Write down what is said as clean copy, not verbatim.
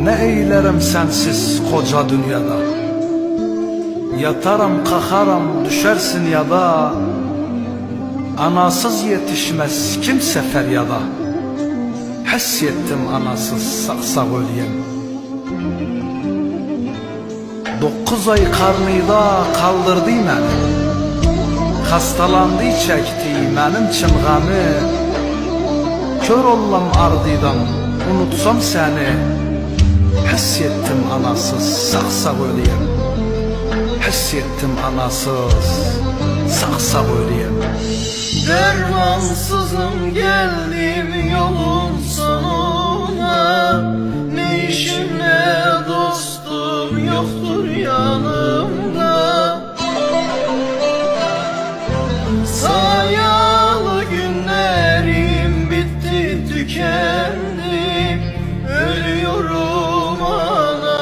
Ne eylerim sensiz koca dünyada. Yatarım kalkarım düşersin ya da anasız yetişmez kimse feryada. Hiss ettim anasız sağ ölüyem. 9 ay karnıyda kaldırdı məni, hastalandı çekti mənim çılğamı. Kör ollam ardıdan unutsam səni, hiss ettim anasız sağ ölüyem. Hiss ettim anasız sağ ölüyem. Dermansızım geldim yolun sonuna,